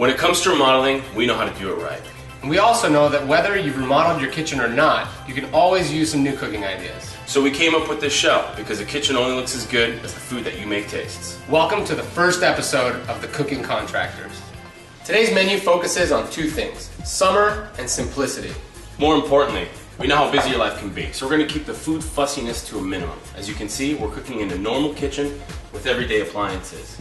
When it comes to remodeling, we know how to do it right. And we also know that whether you've remodeled your kitchen or not, you can always use some new cooking ideas. So we came up with this show because the kitchen only looks as good as the food that you make tastes. Welcome to the first episode of the Cooking Contractors. Today's menu focuses on two things, summer and simplicity. More importantly, we know how busy your life can be, so we're going to keep the food fussiness to a minimum. As you can see, we're cooking in a normal kitchen with everyday appliances.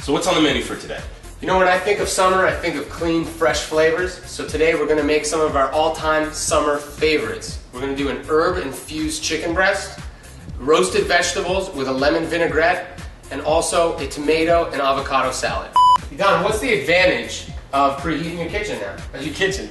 So what's on the menu for today? You know, when I think of summer, I think of clean, fresh flavors. So today we're going to make some of our all-time summer favorites. We're going to do an herb-infused chicken breast, roasted vegetables with a lemon vinaigrette, and also a tomato and avocado salad. Don, what's the advantage of preheating your kitchen now? Your kitchen.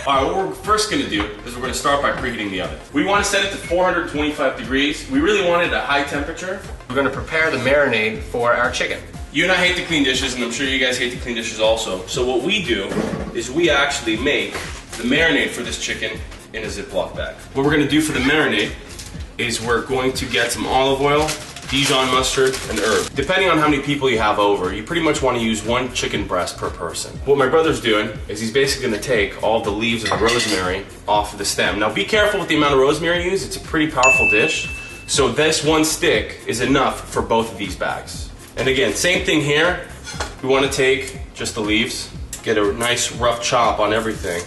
Alright, what we're first going to do is we're going to start by preheating the oven. We want to set it to 425 degrees. We really want it at a high temperature. We're going to prepare the marinade for our chicken. You and I hate to clean dishes, and I'm sure you guys hate to clean dishes also. So what we do is we actually make the marinade for this chicken in a Ziploc bag. What we're going to do for the marinade is we're going to get some olive oil, Dijon mustard, and herb. Depending on how many people you have over, you pretty much want to use one chicken breast per person. What my brother's doing is he's basically going to take all the leaves of the rosemary off of the stem. Now be careful with the amount of rosemary you use. It's a pretty powerful dish. So this one stick is enough for both of these bags. And again, same thing here. We want to take just the leaves, get a nice rough chop on everything.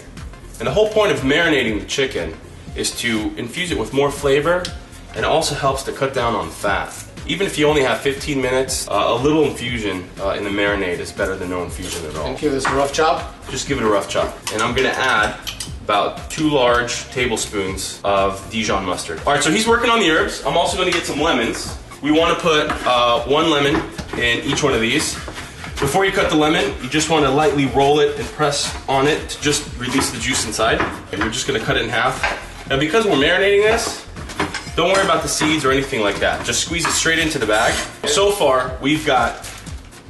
And the whole point of marinating the chicken is to infuse it with more flavor, and also helps to cut down on fat. Even if you only have 15 minutes, a little infusion in the marinade is better than no infusion at all. And give this a rough chop? Just give it a rough chop. And I'm gonna add about 2 large tablespoons of Dijon mustard. All right, so he's working on the herbs. I'm also gonna get some lemons. We wanna put 1 lemon in each one of these. Before you cut the lemon, you just wanna lightly roll it and press on it to just release the juice inside. And we're just gonna cut it in half. Now because we're marinating this, don't worry about the seeds or anything like that. Just squeeze it straight into the bag. So far, we've got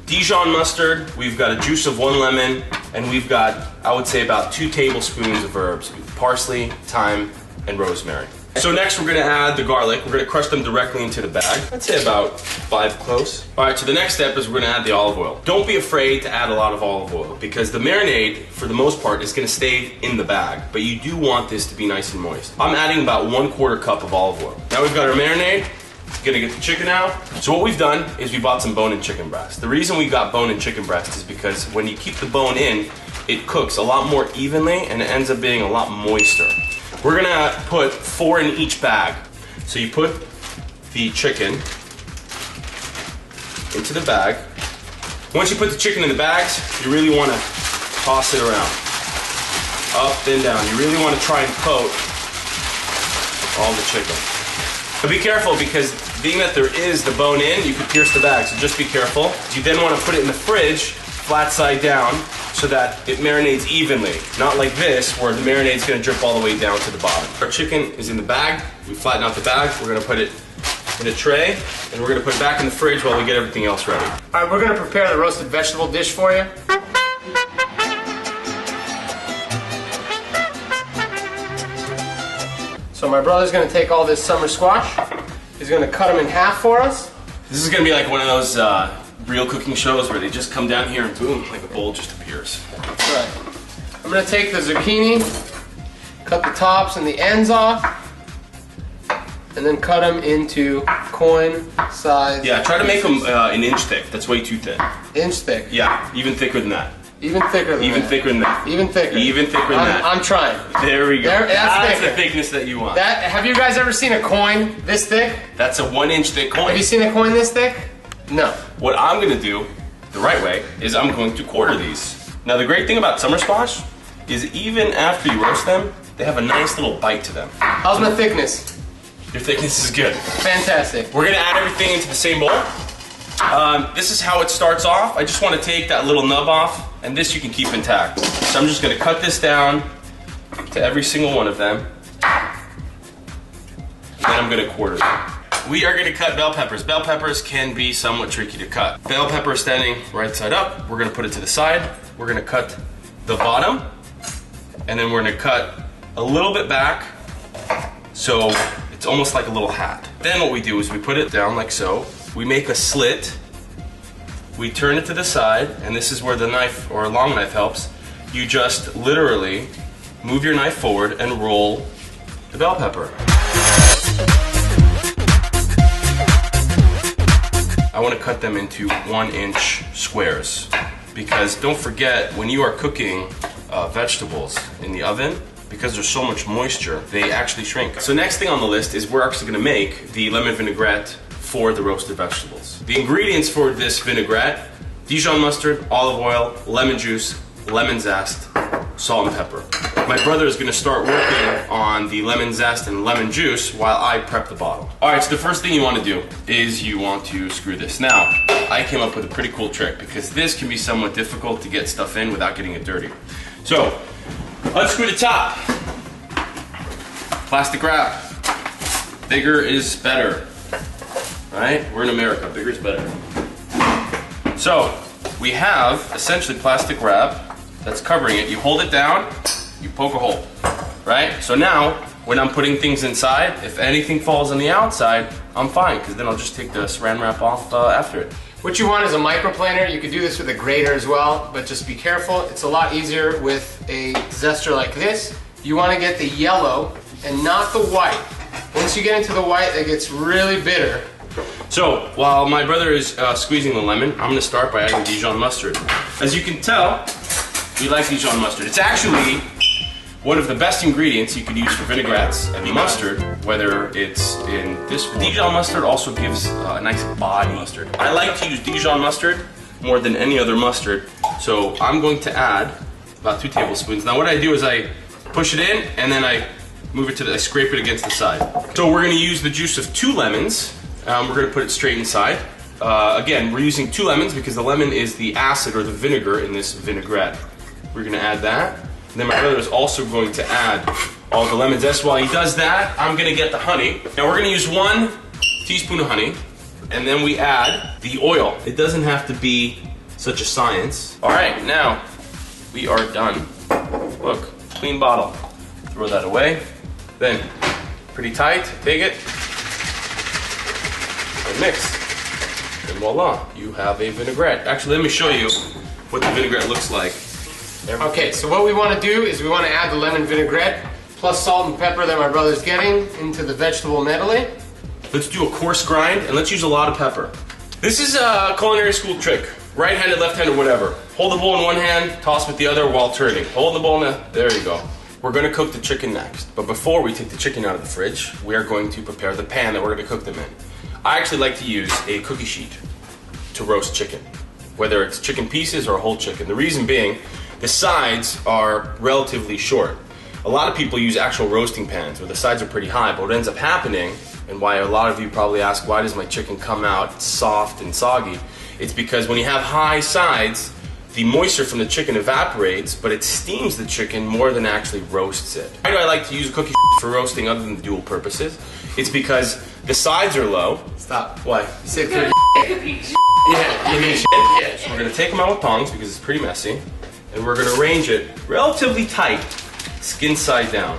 Dijon mustard, we've got a juice of 1 lemon, and we've got, I would say, about 2 tablespoons of herbs. Parsley, thyme, and rosemary. So next we're gonna add the garlic. We're gonna crush them directly into the bag. I'd say about 5 cloves. All right, so the next step is we're gonna add the olive oil. Don't be afraid to add a lot of olive oil because the marinade, for the most part, is gonna stay in the bag, but you do want this to be nice and moist. I'm adding about 1/4 cup of olive oil. Now we've got our marinade. Gonna get the chicken out. So what we've done is we bought some bone-in chicken breast. The reason we got bone-in chicken breast is because when you keep the bone in, it cooks a lot more evenly and it ends up being a lot moister. We're gonna put 4 in each bag. So you put the chicken into the bag. Once you put the chicken in the bags, you really wanna toss it around. Up and down. You really wanna try and coat all the chicken. But be careful because being that there is the bone in, you could pierce the bag, so just be careful. You then wanna put it in the fridge, flat side down, so that it marinades evenly. Not like this, where the marinade's gonna drip all the way down to the bottom. Our chicken is in the bag. We flatten out the bag. We're gonna put it in a tray, and we're gonna put it back in the fridge while we get everything else ready. All right, we're gonna prepare the roasted vegetable dish for you. So my brother's gonna take all this summer squash. He's gonna cut them in half for us. This is gonna be like one of those real cooking shows where they just come down here and boom, like a bowl just appears. That's right. I'm gonna take the zucchini, cut the tops and the ends off, and then cut them into coin size. Yeah, try to make them an inch thick. That's way too thin. Inch thick. Yeah, even thicker than that. Even thicker than Even that. thicker than that. Even thicker. Even thicker than that. I'm trying. There we go. That's thicker. the thickness that you want. Have you guys ever seen a coin this thick? That's a 1 inch thick coin. Have you seen a coin this thick? No. What I'm gonna do, the right way, is I'm going to quarter these. Now the great thing about summer squash is even after you roast them, they have a nice little bite to them. How's my thickness? Your thickness is good. Fantastic. We're gonna add everything into the same bowl. This is how it starts off. I just wanna take that little nub off, and this you can keep intact. So I'm just gonna cut this down to every single one of them. And then I'm gonna quarter them. We are gonna cut bell peppers. Bell peppers can be somewhat tricky to cut. Bell pepper standing right side up. We're gonna put it to the side. We're gonna cut the bottom, and then we're gonna cut a little bit back, so it's almost like a little hat. Then what we do is we put it down like so. We make a slit we turn it to the side, and this is where the knife or a long knife helps. You just literally move your knife forward and roll the bell pepper. I want to cut them into 1-inch squares, because don't forget, when you are cooking vegetables in the oven, because there's so much moisture, they actually shrink. So next thing on the list is we're actually going to make the lemon vinaigrette for the roasted vegetables. The ingredients for this vinaigrette: Dijon mustard, olive oil, lemon juice, lemon zest, salt and pepper. My brother is going to start working on the lemon zest and lemon juice while I prep the bottle. Alright, so the first thing you want to do is you want to screw this. Now, I came up with a pretty cool trick, because this can be somewhat difficult to get stuff in without getting it dirty. So, unscrew the top. Plastic wrap. Bigger is better. Right? We're in America, bigger is better. So, we have essentially plastic wrap that's covering it. You hold it down, you poke a hole, right? So now, when I'm putting things inside, if anything falls on the outside, I'm fine, because then I'll just take the saran wrap off after it. What you want is a microplaner. You could do this with a grater as well, but just be careful. It's a lot easier with a zester like this. You want to get the yellow and not the white. Once you get into the white, it gets really bitter. So, while my brother is squeezing the lemon, I'm going to start by adding Dijon mustard. As you can tell, we like Dijon mustard. It's actually one of the best ingredients you could use for vinaigrettes and mustard, whether it's in this form. Dijon mustard also gives a nice body mustard. I like to use Dijon mustard more than any other mustard, so I'm going to add about 2 tablespoons. Now what I do is I push it in, and then I move it I scrape it against the side. So we're going to use the juice of 2 lemons. We're going to put it straight inside. Again, we're using 2 lemons because the lemon is the acid or the vinegar in this vinaigrette. We're going to add that. And then my brother is also going to add all the lemon zest. While he does that, I'm going to get the honey. Now we're going to use 1 teaspoon of honey, and then we add the oil. It doesn't have to be such a science. All right, now we are done. Look, clean bottle. Throw that away. Then, pretty tight, take it, and mix. And voila, you have a vinaigrette. Actually, let me show you what the vinaigrette looks like. Okay, so what we want to do is we want to add the lemon vinaigrette plus salt and pepper that my brother's getting into the vegetable medley. Let's do a coarse grind, and let's use a lot of pepper. This is a culinary school trick. Right-handed, left-handed, whatever. Hold the bowl in one hand, toss with the other while turning. Hold the bowl in there you go. We're going to cook the chicken next. But before we take the chicken out of the fridge, we are going to prepare the pan that we're going to cook them in. I actually like to use a cookie sheet to roast chicken, whether it's chicken pieces or whole chicken. The reason being, the sides are relatively short. A lot of people use actual roasting pans where the sides are pretty high, but what ends up happening, and why a lot of you probably ask, why does my chicken come out soft and soggy? It's because when you have high sides, the moisture from the chicken evaporates, but it steams the chicken more than actually roasts it. Why do I like to use a cookie for roasting other than dual purposes? It's because the sides are low. Stop. Why? You said cookie. Yeah, you need shit. Yeah. So we're gonna take them out with tongs because it's pretty messy, and we're gonna arrange it relatively tight, skin side down.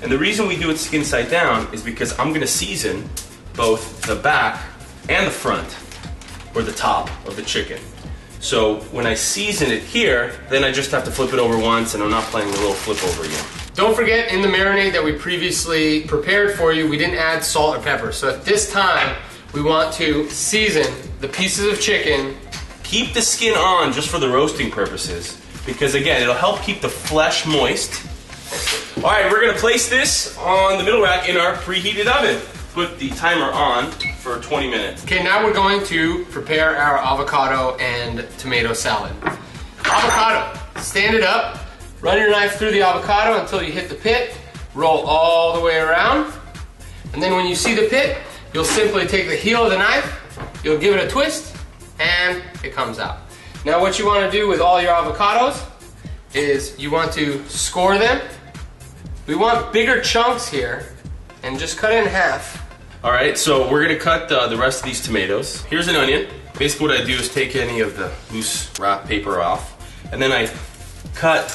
And the reason we do it skin side down is because I'm gonna season both the back and the front, or the top of the chicken. So when I season it here, then I just have to flip it over once, and I'm not playing the little flip over again. Don't forget, in the marinade that we previously prepared for you, we didn't add salt or pepper. So at this time, we want to season the pieces of chicken. Keep the skin on just for the roasting purposes, because again, it'll help keep the flesh moist. All right, we're gonna place this on the middle rack in our preheated oven. Put the timer on for 20 minutes. Okay, now we're going to prepare our avocado and tomato salad. Avocado, stand it up, run your knife through the avocado until you hit the pit, roll all the way around, and then when you see the pit, you'll simply take the heel of the knife, you'll give it a twist, and it comes out. Now what you want to do with all your avocados is you want to score them. We want bigger chunks here, and just cut it in half. All right, so we're gonna cut the rest of these tomatoes. Here's an onion. Basically what I do is take any of the loose wrap paper off, and then I cut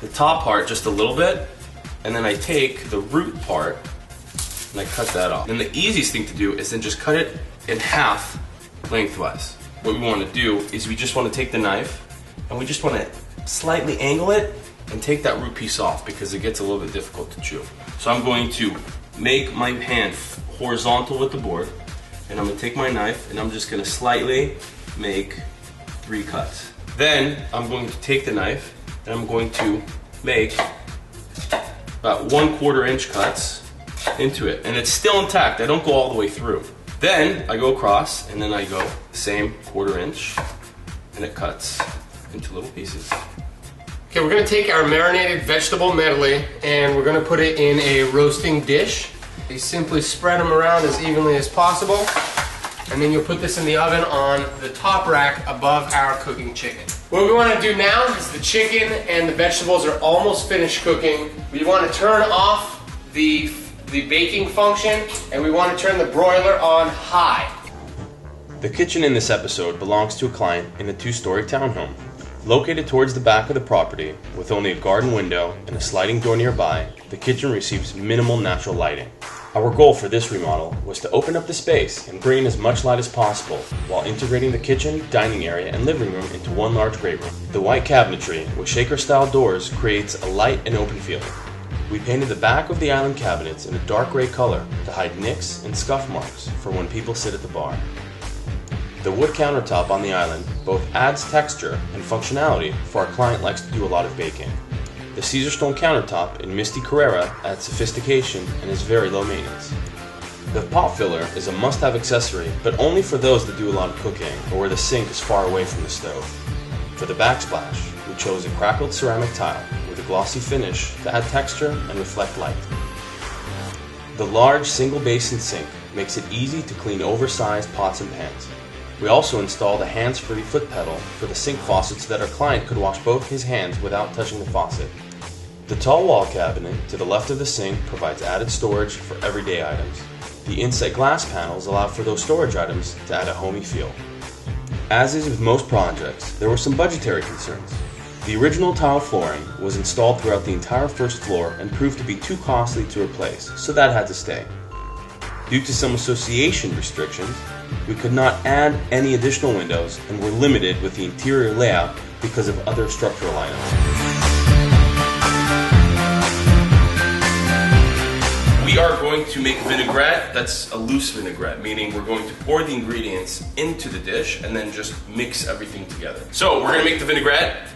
the top part just a little bit, and then I take the root part, and I cut that off. And the easiest thing to do is then just cut it in half lengthwise. what we want to do is we just want to take the knife and we just want to slightly angle it and take that root piece off because it gets a little bit difficult to chew. So I'm going to make my hand horizontal with the board, and I'm going to take my knife and I'm just going to slightly make 3 cuts. Then I'm going to take the knife and I'm going to make about 1/4 inch cuts into it, and it's still intact. I don't go all the way through. Then I go across and then I go the same 1/4 inch, and it cuts into little pieces. Okay, we're gonna take our marinated vegetable medley and we're gonna put it in a roasting dish. You simply spread them around as evenly as possible, and then you'll put this in the oven on the top rack above our cooking chicken. What we want to do now is the chicken and the vegetables are almost finished cooking. We want to turn off the baking function, and we want to turn the broiler on high. The kitchen in this episode belongs to a client in a 2-story townhome. Located towards the back of the property, with only a garden window and a sliding door nearby, the kitchen receives minimal natural lighting. Our goal for this remodel was to open up the space and bring in as much light as possible while integrating the kitchen, dining area, and living room into one large great room. The white cabinetry with shaker-style doors creates a light and open feel. We painted the back of the island cabinets in a dark gray color to hide nicks and scuff marks for when people sit at the bar. The wood countertop on the island both adds texture and functionality for our client likes to do a lot of baking. The Caesar stone countertop in Misty Carrera adds sophistication and is very low maintenance. The pot filler is a must-have accessory, but only for those that do a lot of cooking or where the sink is far away from the stove. For the backsplash, we chose a crackled ceramic tile with a glossy finish to add texture and reflect light. The large single basin sink makes it easy to clean oversized pots and pans. We also installed a hands-free foot pedal for the sink faucet so that our client could wash both his hands without touching the faucet. The tall wall cabinet to the left of the sink provides added storage for everyday items. The inset glass panels allow for those storage items to add a homey feel. As is with most projects, there were some budgetary concerns. The original tile flooring was installed throughout the entire first floor and proved to be too costly to replace, so that had to stay. Due to some association restrictions, we could not add any additional windows and were limited with the interior layout because of other structural items. We are going to make vinaigrette that's a loose vinaigrette, meaning we're going to pour the ingredients into the dish and then just mix everything together. So we're going to make the vinaigrette.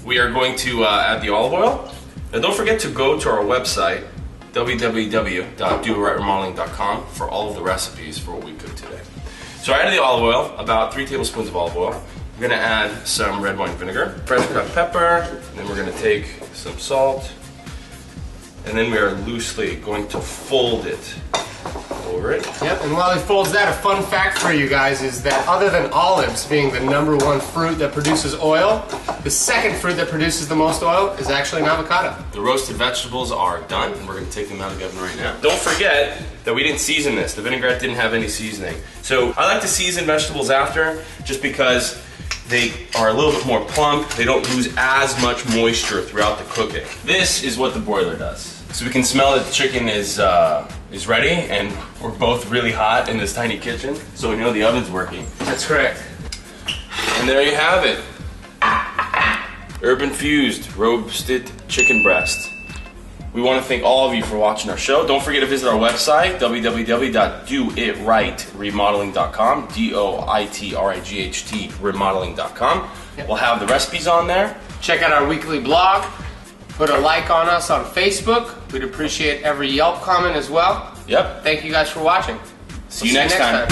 We are going to add the olive oil. Now don't forget to go to our website, www.doitrightremodeling.com, for all of the recipes for what we cooked today. So I added the olive oil, about 3 tablespoons of olive oil. I'm going to add some red wine vinegar, fresh cut pepper, and then we're going to take some salt, and then we are loosely going to fold it over it. Yep, and while he folds that, a fun fact for you guys is that other than olives being the #1 fruit that produces oil, the second fruit that produces the most oil is actually an avocado. The roasted vegetables are done, and we're going to take them out of the oven right now. Don't forget that we didn't season this. The vinaigrette didn't have any seasoning. So I like to season vegetables after, just because they are a little bit more plump. They don't lose as much moisture throughout the cooking. This is what the broiler does. So we can smell that the chicken is ready, and we're both really hot in this tiny kitchen, so we know the oven's working. That's correct. And there you have it. Herb infused roasted chicken breast. We want to thank all of you for watching our show. Don't forget to visit our website, www.doitrightremodeling.com, DOITRIGHT remodeling.com. Yep. We'll have the recipes on there. Check out our weekly blog. Put a like on us on Facebook. We'd appreciate every Yelp comment as well. Yep. Thank you guys for watching. See you next time.